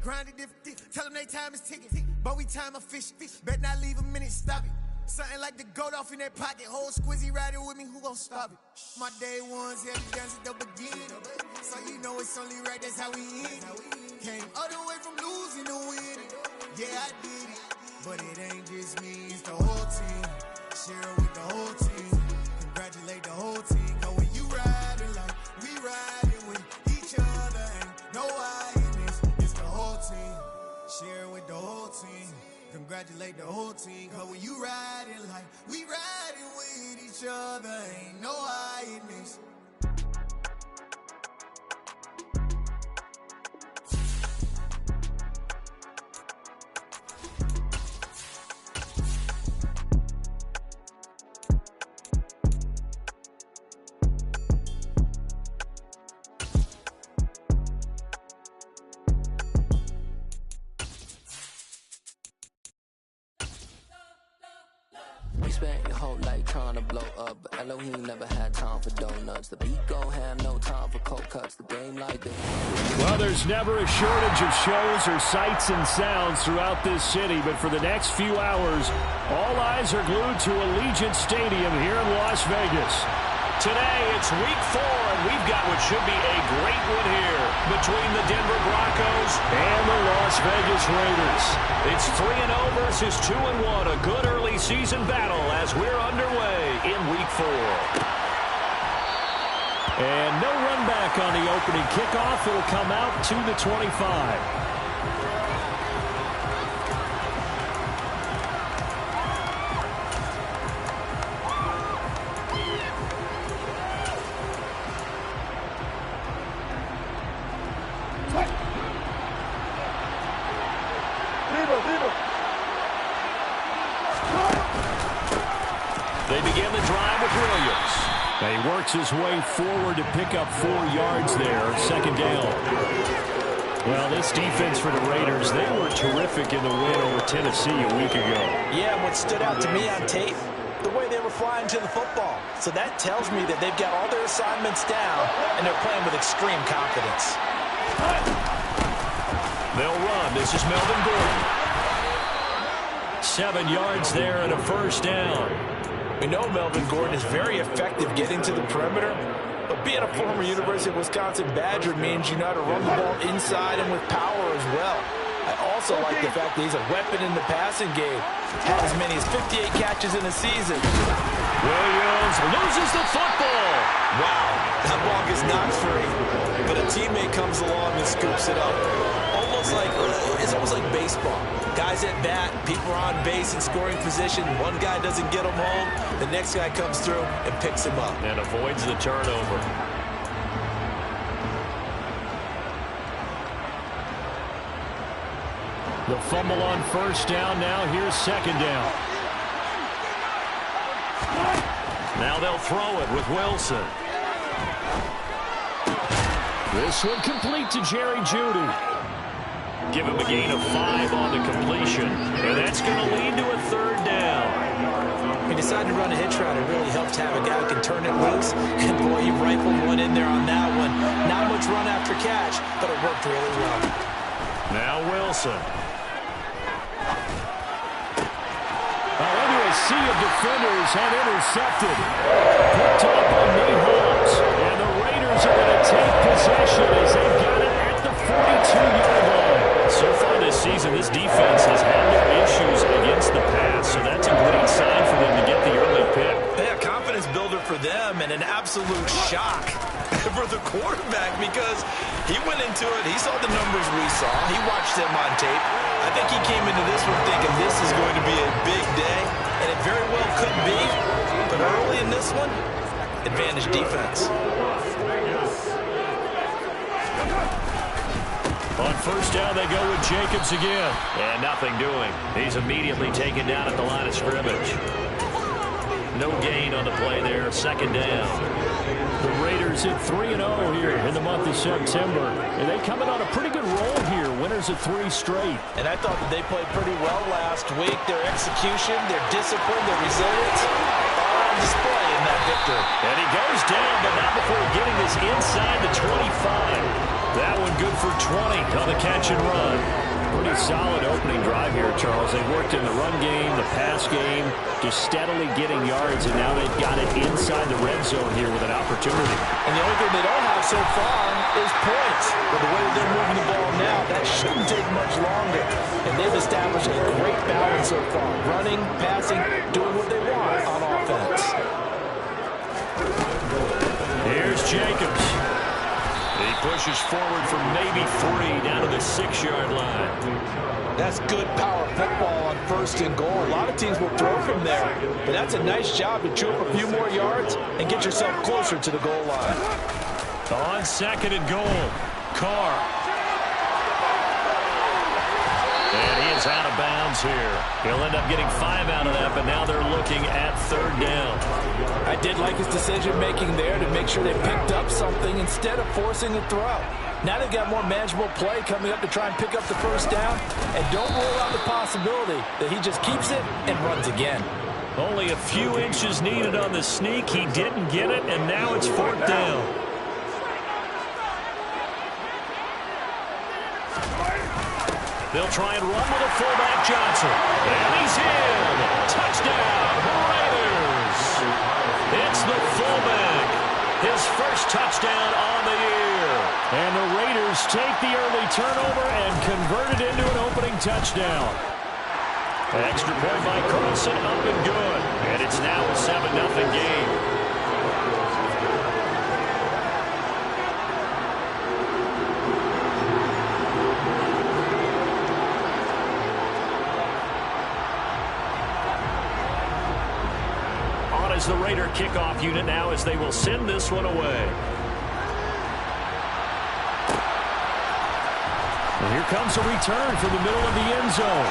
grind it different. Tell them they time is ticking. But we time a fish. Bet not leave a minute, stop it. Something like the goat off in that pocket. Whole squizzy riding with me, who gon' stop it? My day ones heavy guns at the beginning. So you know it's only right, that's how we end. Came all the way from losing to winning. Yeah, I did it. But it ain't just me, it's the whole team. Share it with the whole team. Congratulate the whole team. Cause when you riding like we riding with each other, ain't no I in this. It's the whole team. Share it with the whole team. Congratulate the whole team. Cause when you riding like we riding with each other, ain't no I in this. You spent your whole life trying to blow up, but Elohim never had time for donuts. The beat gon' have no time for cold cuts. The game like this. Well, there's never a shortage of shows or sights and sounds throughout this city, but for the next few hours, all eyes are glued to Allegiant Stadium here in Las Vegas. Today, it's week 4, and we've got what should be a great one here between the Denver Broncos and the Las Vegas Raiders. It's 3-0 versus 2-1, a good early season battle as we're underway in week 4. And no run back on the opening kickoff. It'll come out to the 25. They begin the drive with Williams. He works his way forward to pick up 4 yards there, second down. Well, this defense for the Raiders, they were terrific in the win over Tennessee a week ago. Yeah, and what stood out to me on tape, the way they were flying to the football. So that tells me that they've got all their assignments down, and they're playing with extreme confidence. They'll run. This is Melvin Gordon. 7 yards there and a first down. We know Melvin Gordon is very effective getting to the perimeter, but being a former University of Wisconsin Badger means you know how to run the ball inside and with power as well. I also like the fact that he's a weapon in the passing game. Had as many as 58 catches in a season. Williams loses the football. Wow, that ball gets knocked free, but a teammate comes along and scoops it up. It's almost like baseball. Guys at bat, people are on base in scoring position. One guy doesn't get him home. The next guy comes through and picks him up. And avoids the turnover. The fumble on first down. Now here's second down. Now they'll throw it with Wilson. This one complete to Jerry Jeudy. Give him a gain of 5 on the completion. And that's going to lead to a third down. He decided to run a hitch route. It really helped have a guy who can turn it loose. And boy, he rifled one in there on that one. Not much run after catch, but it worked really well. Now Wilson. Into a sea of defenders and intercepted. Picked up by Nate Holmes. And the Raiders are going to take possession as they've got it at the 42-yard line. So far this season, this defense has had their issues against the pass, so that's a great sign for them to get the early pick. Yeah, confidence builder for them and an absolute shock for the quarterback because he went into it. He saw the numbers we saw. He watched them on tape. I think he came into this one thinking this is going to be a big day, and it very well could be. But early in this one, advantage defense. On first down, they go with Jacobs again. And nothing doing. He's immediately taken down at the line of scrimmage. No gain on the play there. Second down. The Raiders at 3-0 here in the month of September. And they come in on a pretty good roll here. Winners of 3 straight. And I thought that they played pretty well last week. Their execution, their discipline, their resilience, all on display in that victory. And he goes down, but not before getting this inside the 25. That one good for 20 on the catch and run. Pretty solid opening drive here, Charles. They worked in the run game, the pass game, just steadily getting yards, and now they've got it inside the red zone here with an opportunity. And the only thing they don't have so far is points. But the way that they're moving the ball now, that shouldn't take much longer. And they've established a great balance so far. Running, passing, doing what they want on offense. Here's Jacobs. He pushes forward from maybe 3 down to the 6-yard line. That's good power football on 1st and goal. A lot of teams will throw from there. But that's a nice job to chew up a few more yards and get yourself closer to the goal line. On 2nd and goal, Carr. And he is out of bounds here. He'll end up getting 5 out of that, but now they're looking at 3rd down. I did like his decision-making there to make sure they picked up something instead of forcing the throw. Now they've got more manageable play coming up to try and pick up the 1st down, and don't rule out the possibility that he just keeps it and runs again. Only a few inches needed on the sneak. He didn't get it, and now it's 4th down. They'll try and run with a fullback, Johnson. And he's in. Touchdown, Raiders. It's the fullback. His first touchdown on the year. And the Raiders take the early turnover and convert it into an opening touchdown. Extra point by Carlson, up and good. And it's now a 7-0 game. The Raider kickoff unit now as they will send this one away. Well, here comes a return from the middle of the end zone.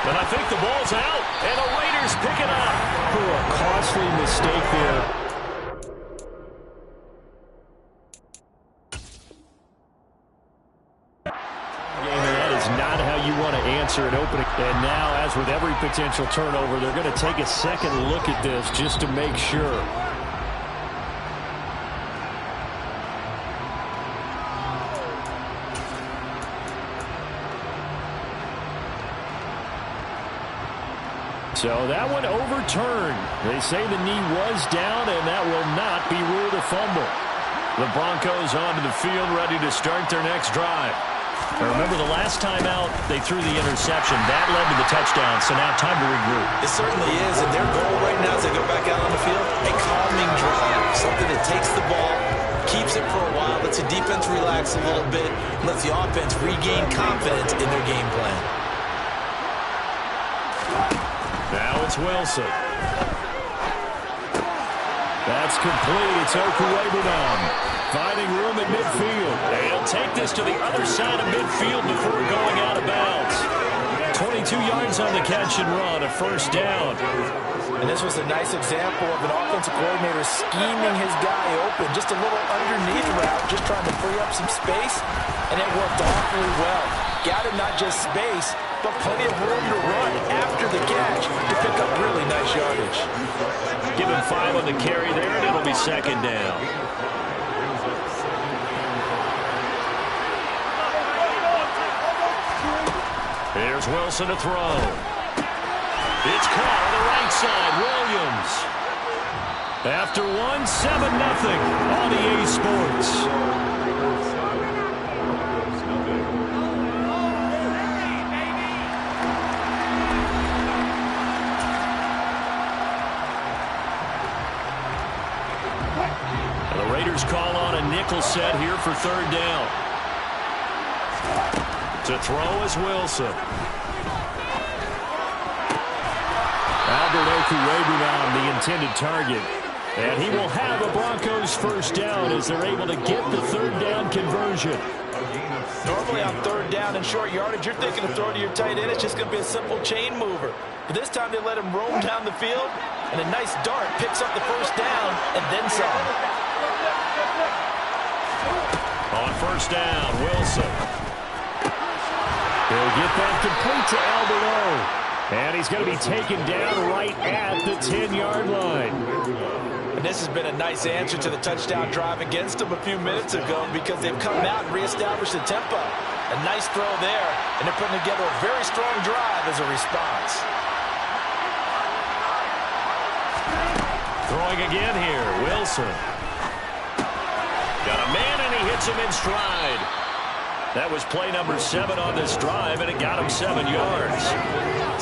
And I think the ball's out, and the Raiders pick it up. Oh, a costly mistake there. An opening. And now, as with every potential turnover, they're going to take a second look at this just to make sure. So that one overturned. They say the knee was down, and that will not be ruled a fumble. The Broncos onto the field, ready to start their next drive. Now remember, the last time out, they threw the interception. That led to the touchdown, so now time to regroup. It certainly is, and their goal right now as they go back out on the field, a calming drive, something that takes the ball, keeps it for a while, lets the defense relax a little bit, lets the offense regain confidence in their game plan. Now it's Wilson. That's complete. It's Okuwebunam. Finding room at midfield. They'll take this to the other side of midfield before going out of bounds. 22 yards on the catch and run, a 1st down. And this was a nice example of an offensive coordinator scheming his guy open. Just a little underneath route, just trying to free up some space, and it worked awfully well. Got him not just space, but plenty of room to run after the catch to pick up really nice yardage. Give him 5 on the carry there, and it'll be 2nd down. Here's Wilson to throw. It's caught on the right side. Williams. After one, 7-0 on EA Sports. The Raiders call on a nickel set here for 3rd down. To throw is Wilson. Albert Okuwebunam, the intended target. And he will have a Broncos 1st down as they're able to get the 3rd down conversion. Normally on 3rd down and short yardage, you're thinking to throw to your tight end. It's just going to be a simple chain mover. But this time they let him roam down the field, and a nice dart picks up the 1st down and then some. On 1st down, Wilson. He'll get that complete to Alberto. And he's going to be taken down right at the 10-yard line. And this has been a nice answer to the touchdown drive against them a few minutes ago because they've come out and reestablished the tempo. A nice throw there, and they're putting together a very strong drive as a response. Throwing again here, Wilson. Got a man, and he hits him in stride. That was play number 7 on this drive, and it got him 7 yards.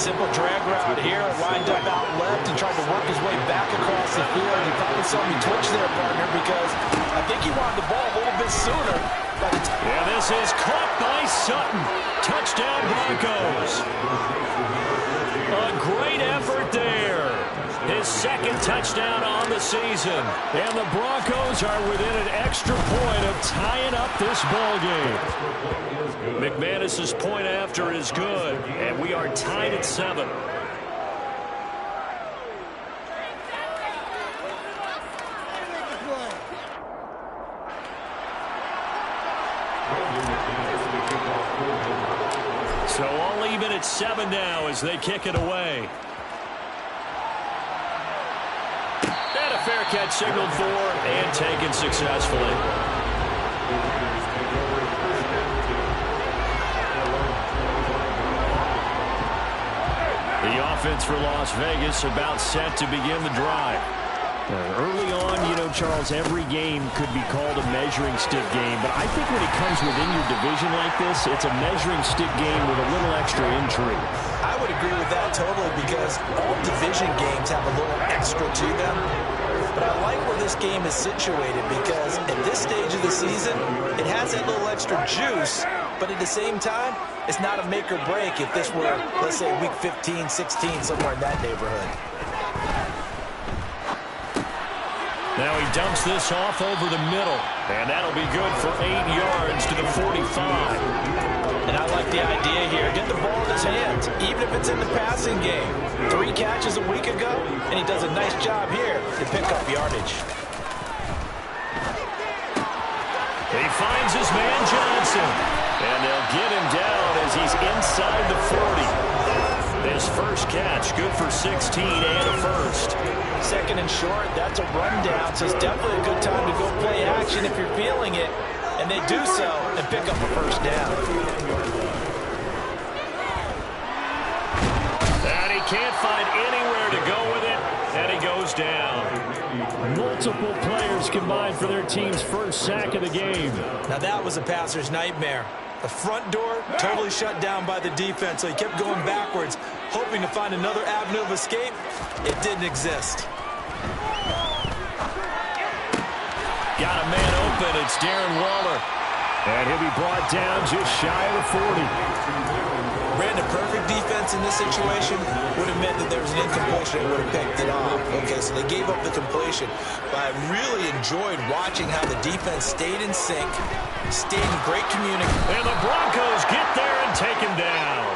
Simple drag route here, lined up out left and tried to work his way back across the field. You probably saw me twitch there, partner, because I think he wanted the ball a little bit sooner. And this is caught by Sutton. Touchdown, Broncos. A great effort there. His second touchdown on the season. And the Broncos are within an extra point of tying up this ball game. McManus's point after is good, and we are tied at 7. So all even at 7 now as they kick it away. And a fair catch signaled for and taken successfully. The offense for Las Vegas about set to begin the drive. Early on, you know, Charles, every game could be called a measuring stick game, but I think when it comes within your division like this, it's a measuring stick game with a little extra intrigue. I would agree with that totally because all division games have a little extra to them. But I like where this game is situated because at this stage of the season, it has that little extra juice, but at the same time, it's not a make or break if this were, let's say, week 15, 16, somewhere in that neighborhood. Now he dumps this off over the middle, and that'll be good for 8 yards to the 45. And I like the idea here. Get the ball in his hands, even if it's in the passing game. 3 catches a week ago, and he does a nice job here to pick up yardage. He finds his man Johnson, and they'll get him down as he's inside the 40. His first catch, good for 16 and a first. Second and short, that's a rundown, so it's definitely a good time to go play action if you're feeling it. And they do so and pick up a first down. And he can't find anywhere to go with it, and he goes down. Multiple players combined for their team's first sack of the game. Now that was a passer's nightmare. The front door totally shut down by the defense, so he kept going backwards, hoping to find another avenue of escape. It didn't exist. Got a man open. It's Darren Waller. And he'll be brought down just shy of the 40. Ran a perfect defense in this situation. Would have meant that there was an incompletion and would have picked it off. Okay, so they gave up the completion. But I really enjoyed watching how the defense stayed in sync, stayed in great communication. And the Broncos get there and take him down.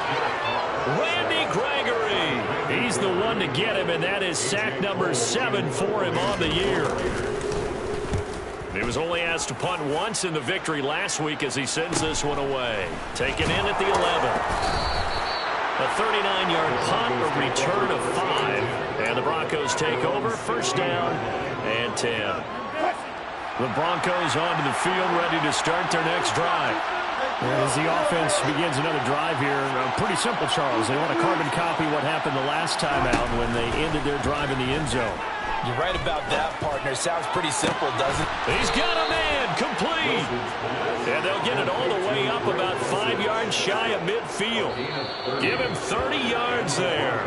Randy Gregory. He's the one to get him, and that is sack number 7 for him on the year. He was only asked to punt once in the victory last week as he sends this one away. Taken in at the 11. A 39-yard punt, a return of 5. And the Broncos take over, first down and 10. The Broncos onto the field, ready to start their next drive. As the offense begins another drive here, pretty simple, Charles. They want to carbon copy what happened the last time out when they ended their drive in the end zone. You're right about that, partner. Sounds pretty simple, doesn't it? He's got a man, complete. And they'll get it all the way up about 5 yards shy of midfield. Give him 30 yards there.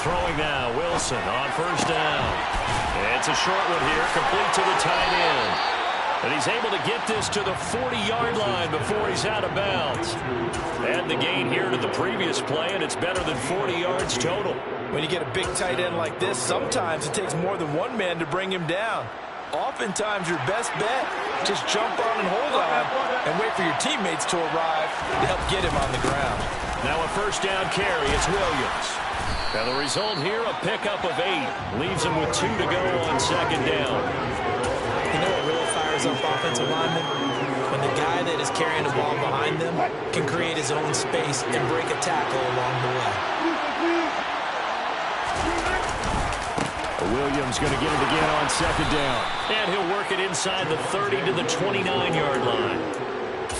Throwing now, Wilson on first down. It's a short one here, complete to the tight end. And he's able to get this to the 40-yard line before he's out of bounds. And the gain here to the previous play, and it's better than 40 yards total. When you get a big tight end like this, sometimes it takes more than one man to bring him down. Oftentimes, your best bet, just jump on and hold on and wait for your teammates to arrive to help get him on the ground. Now a first down carry, it's Williams. And the result here, a pickup of 8. Leaves him with 2 to go on second down. You know, as offensive linemen when the guy that is carrying the ball behind them can create his own space and break a tackle along the way. Williams going to get it again on second down. And he'll work it inside the 30 to the 29-yard line.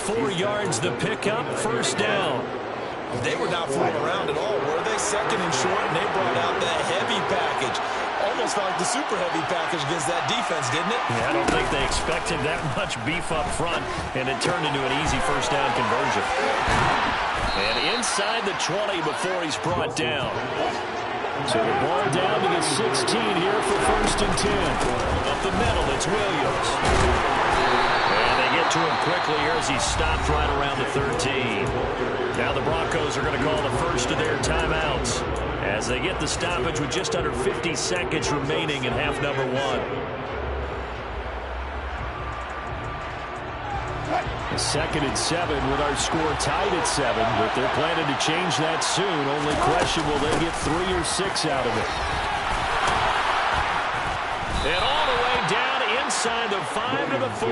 4 yards the pickup, first down. They were not fooling around at all, were they? Second and short, and they brought out that heavy package. Almost like the super heavy package against that defense, didn't it? Yeah, I don't think they expected that much beef up front, and it turned into an easy first down conversion. And inside the 20 before he's brought down. So the ball down to the 16 here for first and 10. Up the middle, it's Williams. And they get to him quickly here as he's stopped right around the 13. Now the Broncos are going to call the first of their timeouts as they get the stoppage with just under 50 seconds remaining in half number 1. Second and 7 with our score tied at 7, but they're planning to change that soon. Only question, will they get 3 or 6 out of it? And all the way down inside the 5 to the 4.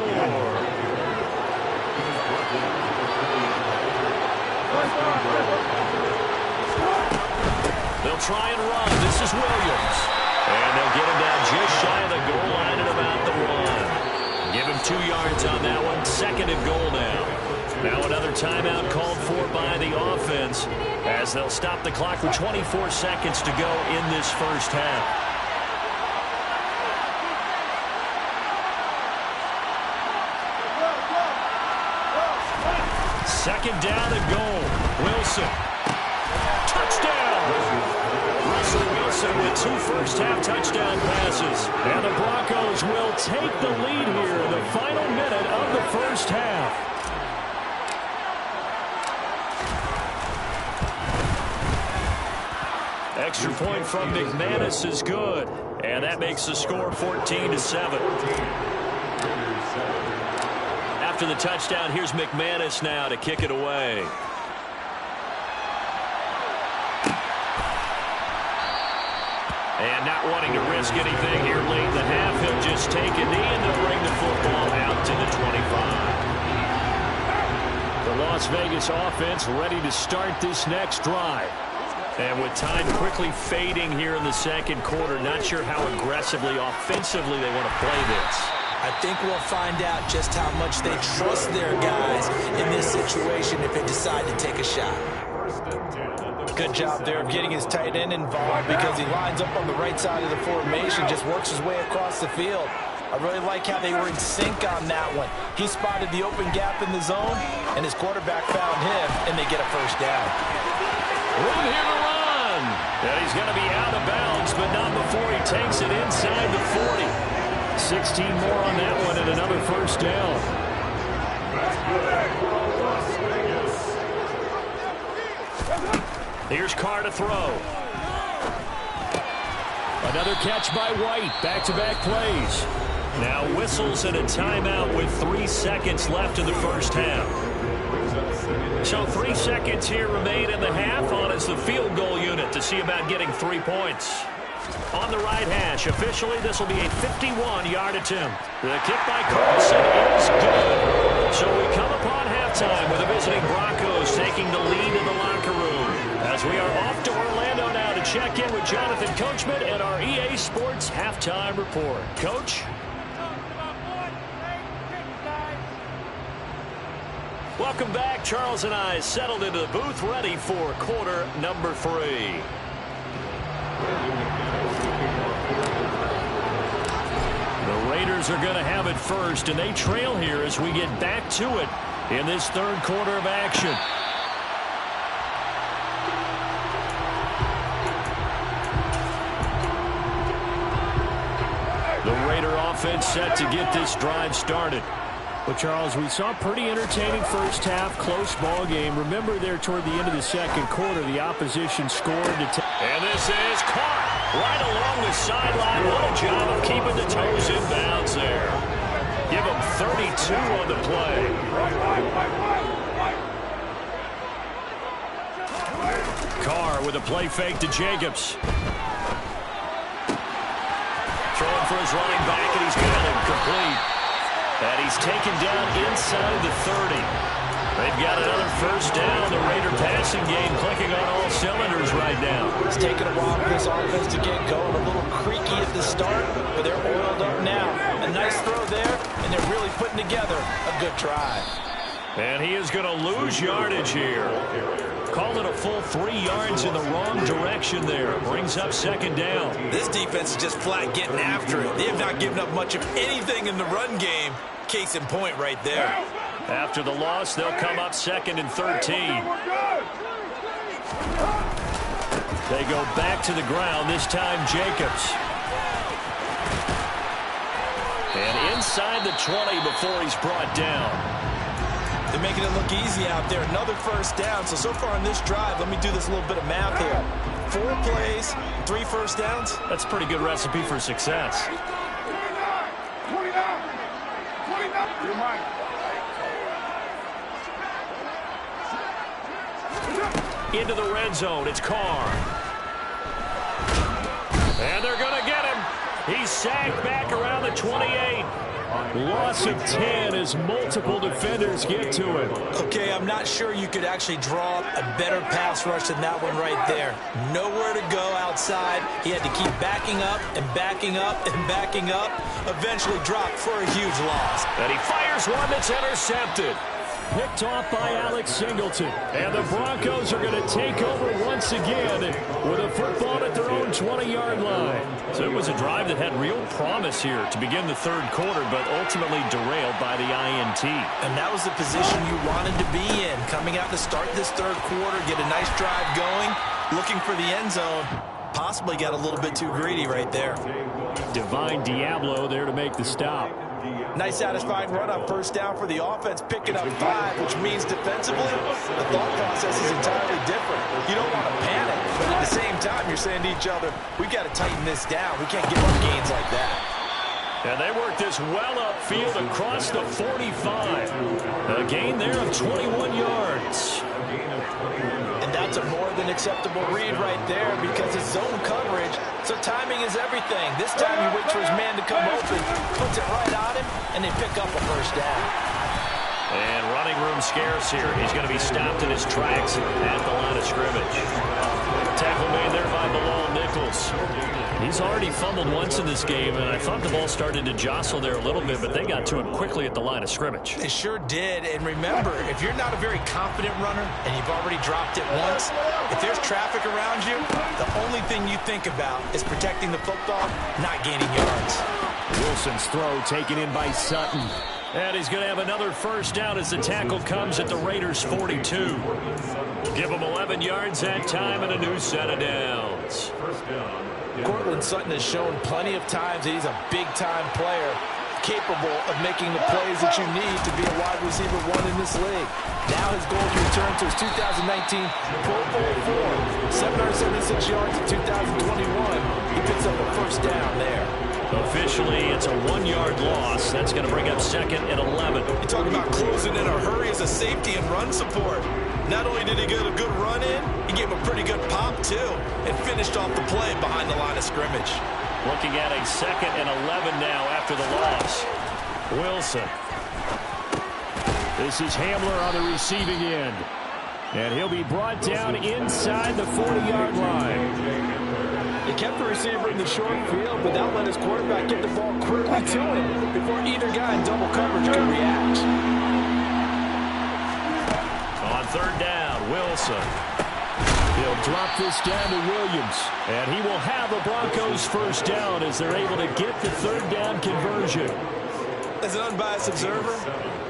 They'll try and run. This is Williams. And they'll get him down just shy of the goal line at about the 1. Give him 2 yards on that one. Second and goal now. Now another timeout called for by the offense as they'll stop the clock with 24 seconds to go in this first half. Second down and goal. Wilson. Touchdown! Russell Wilson with 2 first-half touchdown passes. And the Broncos will take the lead here in the final minute of the first half. Extra point from McManus is good. And that makes the score 14-7. After the touchdown, here's McManus now to kick it away. And not wanting to risk anything here late in the half, he'll just take a knee and they'll bring the football out to the 25. The Las Vegas offense ready to start this next drive. And with time quickly fading here in the second quarter, not sure how aggressively, offensively they want to play this. I think we'll find out just how much they trust their guys in this situation if they decide to take a shot. Good job there of getting his tight end involved because he lines up on the right side of the formation, just works his way across the field. I really like how they were in sync on that one. He spotted the open gap in the zone, and his quarterback found him, and they get a first down. Room here to run. And he's going to be out of bounds, but not before he takes it inside the 40. 16 more on that one and another first down. Here's Carr to throw. Another catch by White. Back-to-back plays. Now whistles and a timeout with 3 seconds left in the first half. So 3 seconds here remain in the half on as the field goal unit to see about getting 3 points. On the right hash, officially this will be a 51-yard attempt. The kick by Carlson is good. So we come upon halftime with the visiting Broncos taking the lead in the locker room. As we are off to Orlando now to check in with Jonathan Coachman and our EA Sports Halftime Report. Coach? Welcome back. Charles and I settled into the booth ready for quarter number 3. The Raiders are going to have it first, and they trail here as we get back to it in this third quarter of action. The Raider offense set to get this drive started. Well, Charles, we saw a pretty entertaining first half, close ball game. Remember there toward the end of the second quarter, the opposition scored to and this is caught right along the sideline. What a job of keeping the toes in bounds there. Give him 32 on the play. Carr with a play fake to Jacobs. Throwing for his running back, and he's got him complete. And he's taken down inside the 30. They've got another first down. The Raider passing game clicking on all cylinders right now. It's taken a while for this offense to get going. A little creaky at the start, but they're oiled up now. A nice throw there, and they're really putting together a good drive. And he is going to lose yardage here. Called it a full 3 yards in the wrong direction there. Brings up second down. This defense is just flat getting after it. They have not given up much of anything in the run game. Case in point right there. After the loss, they'll come up 2nd and 13. They go back to the ground, this time Jacobs. And inside the 20 before he's brought down. They're making it look easy out there. Another first down. So far on this drive, let me do this little bit of math here. 4 plays, 3 first downs. That's a pretty good recipe for success. 29. You're mine. Into the red zone, it's Carr. And they're going to get him. He's sacked back around the 28. Loss of 10 as multiple defenders get to it. Okay, I'm not sure you could actually draw up a better pass rush than that one right there. Nowhere to go outside. He had to keep backing up and backing up and backing up. Eventually dropped for a huge loss. And he fires one that's intercepted. Picked off by Alex Singleton. And the Broncos are going to take over once again with a football at their own 20-yard line. So it was a drive that had real promise here to begin the third quarter, but ultimately derailed by the INT. And that was the position you wanted to be in. Coming out to start this third quarter, get a nice drive going, looking for the end zone. Possibly got a little bit too greedy right there. Divine Diablo there to make the stop. Nice satisfying run on first down for the offense, picking up 5, which means defensively, the thought process is entirely different. You don't want to panic, but at the same time, you're saying to each other, we've got to tighten this down. We can't give up gains like that. And they work this well upfield across the 45. A gain there of 21 yards. And that's a more than acceptable read right there because it's zone coverage, so timing is everything. This time he waits for his man to come open, puts it right on him, and they pick up a first down. And running room scarce here. He's going to be stopped in his tracks at the line of scrimmage. Tackle made there by Bilal Nichols. He's already fumbled once in this game, and I thought the ball started to jostle there a little bit, but they got to him quickly at the line of scrimmage. They sure did, and remember, if you're not a very confident runner and you've already dropped it once, if there's traffic around you, the only thing you think about is protecting the football, not gaining yards. Wilson's throw taken in by Sutton. And he's going to have another first down as the tackle comes at the Raiders' 42. Give him 11 yards that time and a new set of downs. Courtland Sutton has shown plenty of times that he's a big-time player, capable of making the plays that you need to be a wide receiver 1 in this league. Now his goal to return to his 2019 Pro Bowl form, 776 yards in 2021. He picks up a first down there. Officially, it's a 1-yard loss. That's going to bring up 2nd and 11. You talk about closing in a hurry as a safety and run support. Not only did he get a good run in, he gave a pretty good pop, too, and finished off the play behind the line of scrimmage. Looking at a 2nd and 11 now after the loss. Wilson. This is Hamler on the receiving end. And he'll be brought down inside the 40-yard line. He kept the receiver in the short field, but that let his quarterback get the ball quickly to him before either guy in double coverage could react. On third down, Wilson. He'll drop this down to Williams. And he will have the Broncos first down as they're able to get the third down conversion. As an unbiased observer,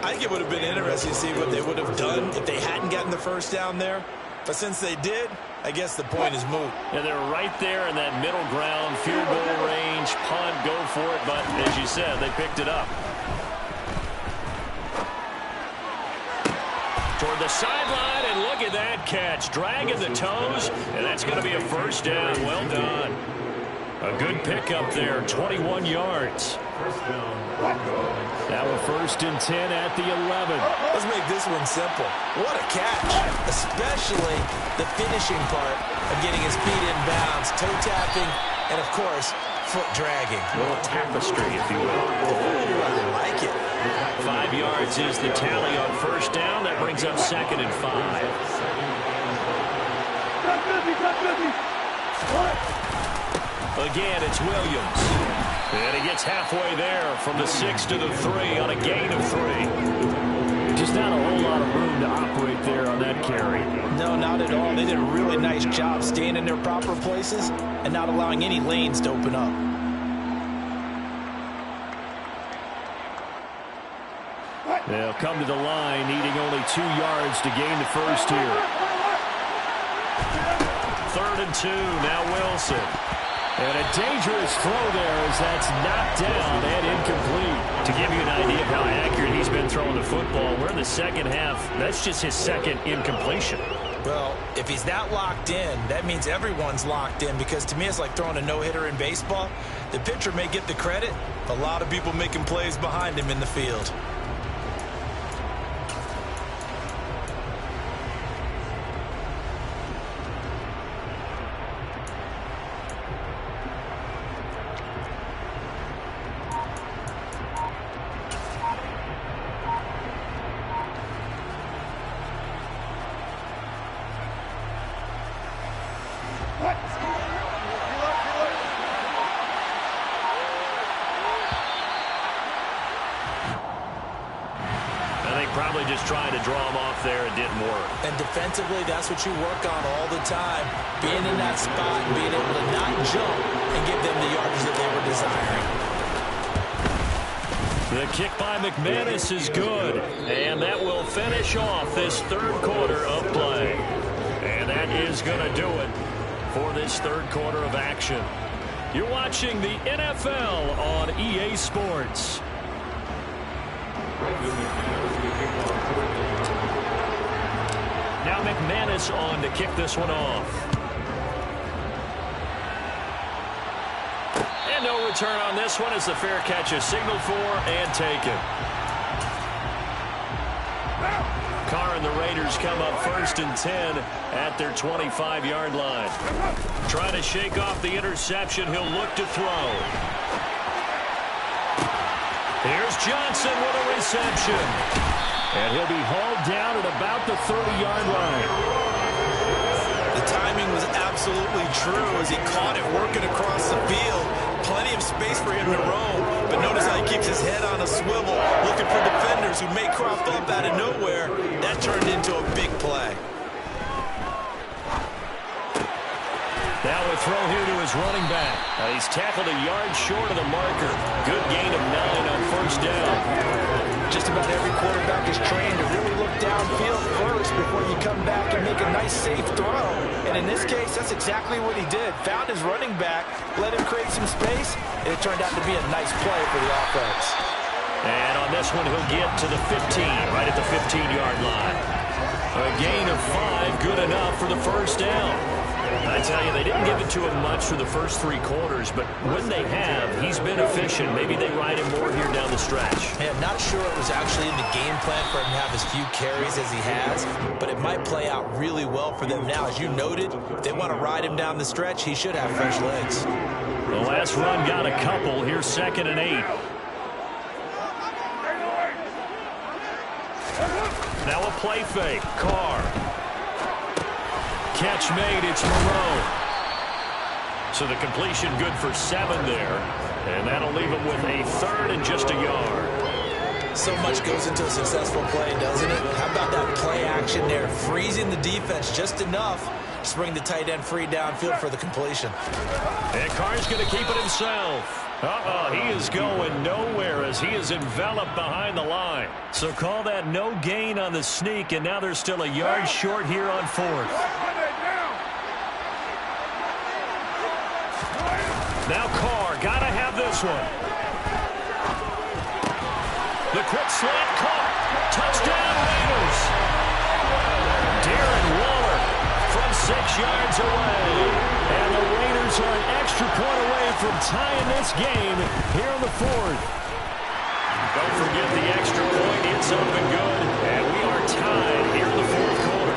I think it would have been interesting to see what they would have done if they hadn't gotten the first down there. But since they did, I guess the point is moot. And they're right there in that middle ground, field goal range, punt, go for it. But as you said, they picked it up. Toward the sideline, and look at that catch. Dragging the toes, and that's going to be a first down. Well done. A good pickup there, 21 yards. Now a 1st and 10 at the 11. Let's make this one simple. What a catch, especially the finishing part of getting his feet in bounds, toe tapping, and of course, foot dragging. A little tapestry, if you will. Ooh, I like it. 5 yards is the tally on first down. That brings up 2nd and 5. Again, it's Williams. And he gets halfway there from the 6 to the 3 on a gain of 3. Just not a whole lot of room to operate there on that carry. No, not at all. They did a really nice job staying in their proper places and not allowing any lanes to open up. They'll come to the line, needing only 2 yards to gain the first here. 3rd and 2, now Wilson. And a dangerous throw there as that's knocked down and incomplete. To give you an idea of how accurate he's been throwing the football, we're in the second half. That's just his 2nd incompletion. Well, if he's that locked in, that means everyone's locked in, because to me it's like throwing a no-hitter in baseball. The pitcher may get the credit, a lot of people making plays behind him in the field. Probably just trying to draw him off there. It didn't work. And defensively, that's what you work on all the time. Being in that spot and being able to not jump and give them the yardage that they were desiring. The kick by McManus is good. And that will finish off this 3rd quarter of play. And that is going to do it for this 3rd quarter of action. You're watching the NFL on EA Sports. Now McManus on to kick this one off. And no return on this one as the fair catch is signaled for and taken. Carr and the Raiders come up 1st and 10 at their 25-yard line. Trying to shake off the interception. He'll look to throw. Here's Johnson with a reception. And he'll be hauled down at about the 30-yard line. The timing was absolutely true as he caught it working across the field. Plenty of space for him to roam, but notice how he keeps his head on a swivel, looking for defenders who may crop up out of nowhere. That turned into a big play. Now a throw here to his running back. He's tackled a yard short of the marker. Good gain of 9 on first down. Just about every quarterback is trained to really look downfield first before you come back and make a nice, safe throw. And in this case, that's exactly what he did. Found his running back, let him create some space, and it turned out to be a nice play for the offense. And on this one, he'll get to the 15, right at the 15-yard line. A gain of 5, good enough for the first down. I tell you, they didn't give it to him much for the first 3 quarters, but when they have, he's been efficient. Maybe they ride him more here down the stretch. Hey, I'm not sure it was actually in the game plan for him to have as few carries as he has, but it might play out really well for them now. As you noted, if they want to ride him down the stretch, he should have fresh legs. The last run got a couple. Here's 2nd and 8. Now a play fake. Carr. Catch made, it's Moreau. So the completion good for 7 there. And that'll leave him with a 3rd and just a yard. So much goes into a successful play, doesn't it? How about that play action there? Freezing the defense just enough to bring the tight end free downfield for the completion. And Carr's going to keep it himself. He is going nowhere as he is enveloped behind the line. So call that no gain on the sneak, and now they're still a yard short here on 4th. Now Carr, got to have this one. The quick slant caught. Touchdown Raiders. Darren Waller from 6 yards away. And the Raiders are an extra point away from tying this game here in the 4th. Don't forget the extra point. It's up and good. And we are tied here in the 4th quarter.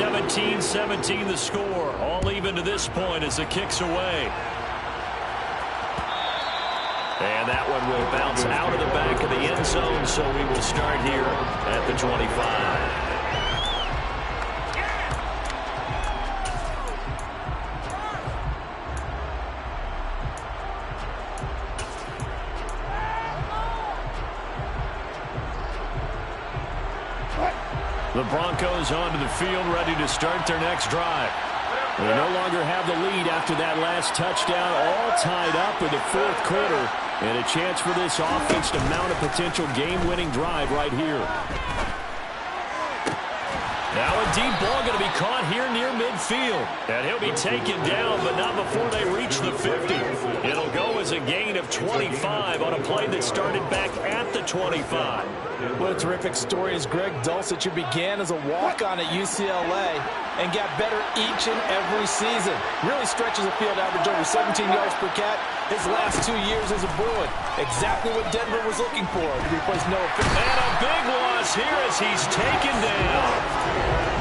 17-17 the score. All even to this point as the kick's away. And that one will bounce out of the back of the end zone, so we will start here at the 25. The Broncos onto the field, ready to start their next drive. They no longer have the lead after that last touchdown, all tied up in the fourth quarter, and a chance for this offense to mount a potential game-winning drive right here. Now a deep ball going to be caught here near midfield. And he'll be taken down, but not before they reach the 50. It'll go as a gain of 25 on a play that started back at the 25. What a terrific story as Greg Dulcich, who began as a walk-on at UCLA and got better each and every season. Really stretches the field average over 17 yards per catch his last 2 years as a Bruin. Exactly what Denver was looking for to replace Noah Fant. And a big loss here as he's taken down.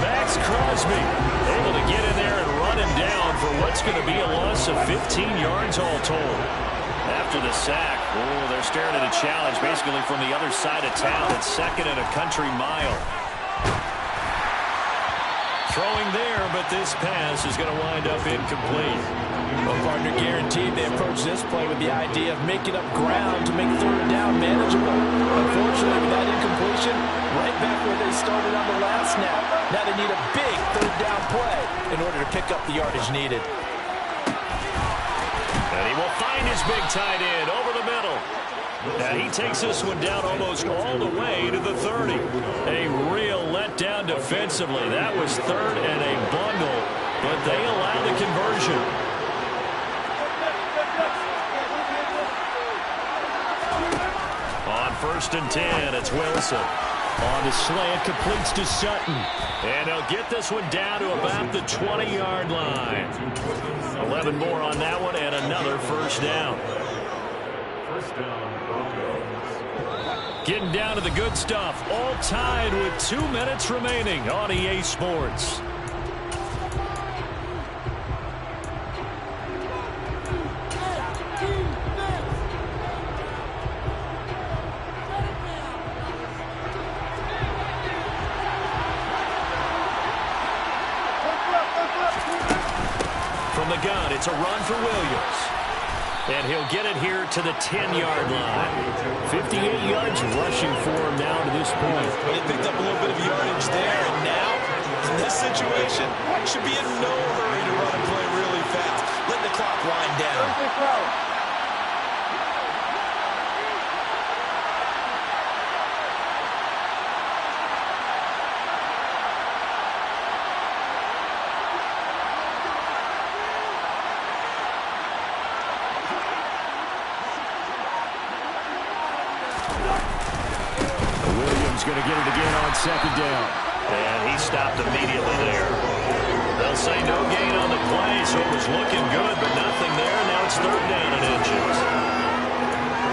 Max Crosby able to get in there and run him down for what's going to be a loss of 15 yards all told. After the sack, they're staring at a challenge basically from the other side of town. It's second and a country mile. Throwing there, but this pass is going to wind up incomplete. Well, partner guaranteed they approach this play with the idea of making up ground to make third down manageable. Unfortunately, with that incompletion, right back where they started on the last snap. Now they need a big third down play in order to pick up the yardage needed. And he will find his big tight end over the middle. And he takes this one down almost all the way to the 30. A real letdown defensively. That was third and a bundle, but they allow the conversion. On 1st and 10, it's Wilson. On the slant, completes to Sutton. And he'll get this one down to about the 20-yard line. 11 more on that one and another first down. Getting down to the good stuff. All tied with 2 minutes remaining on EA Sports. From the gun, it's a run for Williams. And he'll get it here to the 10-yard line. 58 yards rushing for him now to this point. Well, he picked up a little bit of yardage there, and now, in this situation, should be in no hurry to run and play really fast. Let the clock wind down. Going to get it again on second down. And he stopped immediately there. They'll say no gain on the play, so it was looking good, but nothing there. Now it's third down and inches.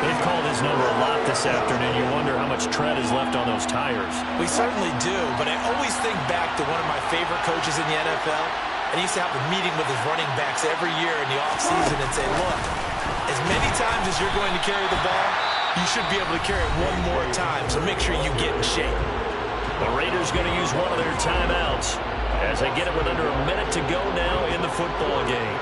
They've called his number a lot this afternoon. You wonder how much tread is left on those tires. We certainly do, but I always think back to one of my favorite coaches in the NFL. And he used to have a meeting with his running backs every year in the offseason and say, look, as many times as you're going to carry the ball, you should be able to carry it one more time, so make sure you get in shape. The Raiders going to use one of their timeouts as they get it with under a minute to go now in the football game.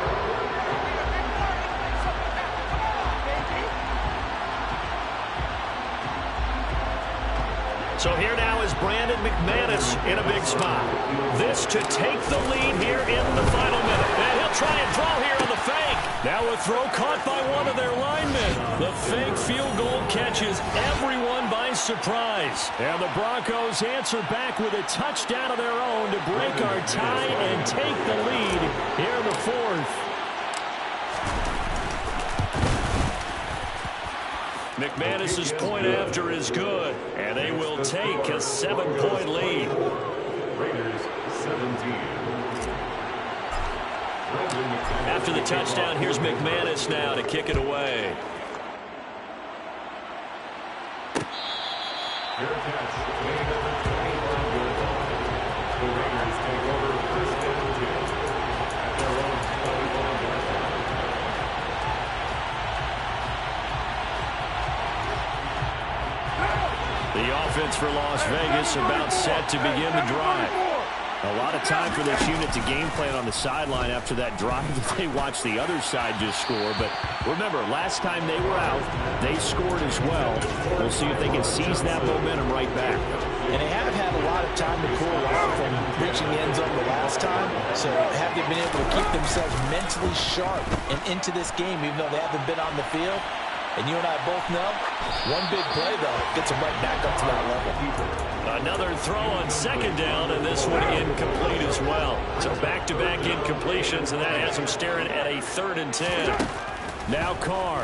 So here now is Brandon McManus in a big spot. This to take the lead here in the final minute. And he'll try and throw here on the fake. Now a throw caught by one of their linemen. The fake field goal catches everyone by surprise. And the Broncos answer back with a touchdown of their own to break our tie and take the lead here in the fourth. McManus's point after is good, and they will take a 7-point lead. Raiders 17. After the touchdown, here's McManus now to kick it away. Fair catch. The Raiders take over seconds for Las Vegas, about set to begin the drive. A lot of time for this unit to game plan on the sideline after that drive that they watched the other side just score. But remember, last time they were out, they scored as well. We'll see if they can seize that momentum right back. And they have had a lot of time to cool off from reaching the end zone the last time. So have they been able to keep themselves mentally sharp and into this game, even though they haven't been on the field? And you and I both know, one big play, though, gets them right back up to that level. Another throw on second down, and this one incomplete as well. So back-to-back incompletions, and that has them staring at a 3rd and 10. Now Carr.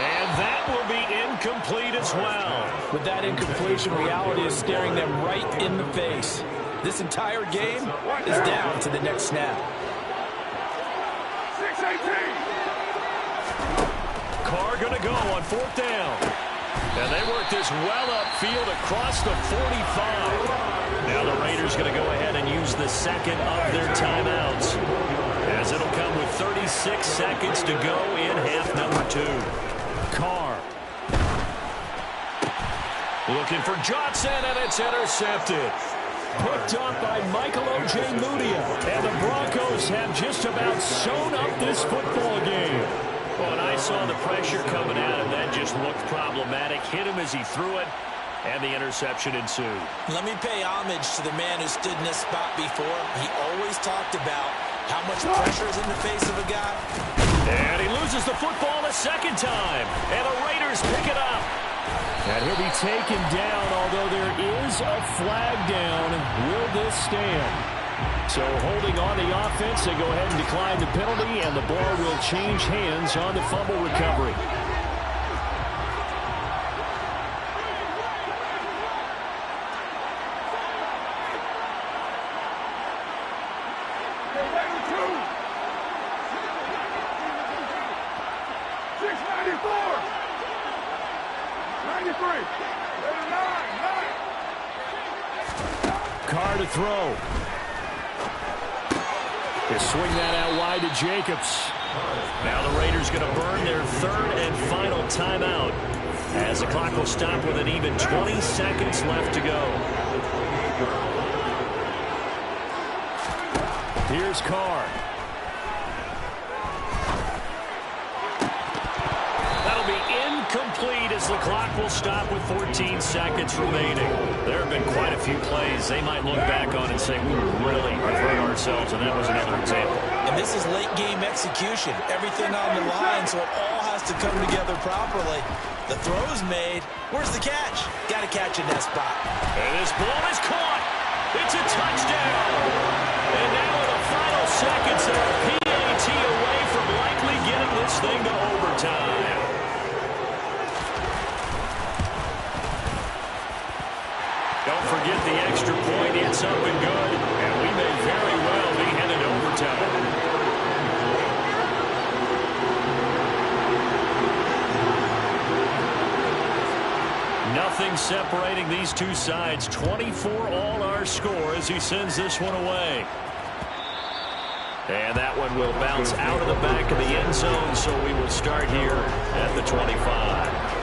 And that will be incomplete as well. With that incompletion, reality is staring them right in the face. This entire game is down to the next snap. Carr going to go on 4th down. And they work this well upfield across the 45. Now the Raiders going to go ahead and use the second of their timeouts, as it'll come with 36 seconds to go in half number 2. Carr. Looking for Johnson, and it's intercepted. Picked up by Michael Ojemudia. And the Broncos have just about sewn up this football game. Well, and I saw the pressure coming at him. That just looked problematic. Hit him as he threw it, and the interception ensued. Let me pay homage to the man who stood in this spot before. He always talked about how much pressure is in the face of a guy. And he loses the football a second time. And the Raiders pick it up. And he'll be taken down, although there is a flag down. Will this stand? So holding on the offense, they go ahead and decline the penalty, and the ball will change hands on the fumble recovery. Carr to throw. They swing that out wide to Jacobs. Now the Raiders going to burn their 3rd and final timeout, as the clock will stop with an even 20 seconds left to go. Here's Carr. That'll be incomplete as the clock will stop with 14 seconds remaining. There have been quite a few plays they might look back on and say, we really have hurt ourselves, and that was another example. And this is late-game execution. Everything on the line, so it all has to come together properly. The throw is made. Where's the catch? Got to catch in that spot. And this ball is caught. It's a touchdown. And now in the final seconds, they're a PAT away from likely getting this thing to overtime. Don't forget the extra point. It's up and good. And we may very well be headed to overtime. Nothing separating these two sides. 24 all our score as he sends this one away. And that one will bounce out of the back of the end zone, so we will start here at the 25.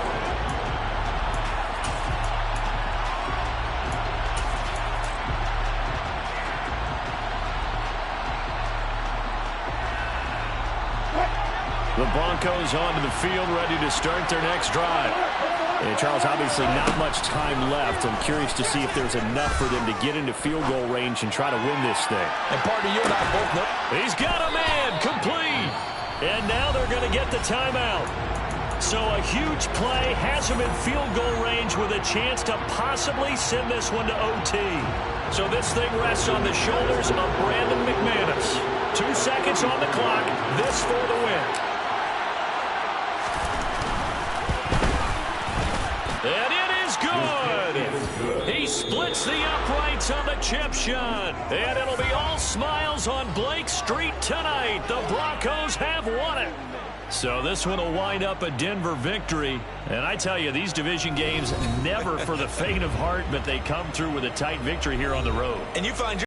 The Broncos onto the field, ready to start their next drive. And Charles, obviously not much time left. I'm curious to see if there's enough for them to get into field goal range and try to win this thing. And partner, you and I both know. He's got a man, complete. And now they're going to get the timeout. So a huge play has him in field goal range with a chance to possibly send this one to OT. So this thing rests on the shoulders of Brandon McManus. 2 seconds on the clock. This for the win. And it is good. He splits the uprights on the chip shot. And it'll be all smiles on Blake Street tonight. The Broncos have won it. So this one will wind up a Denver victory. And I tell you, these division games never for the faint of heart, but they come through with a tight victory here on the road. And you find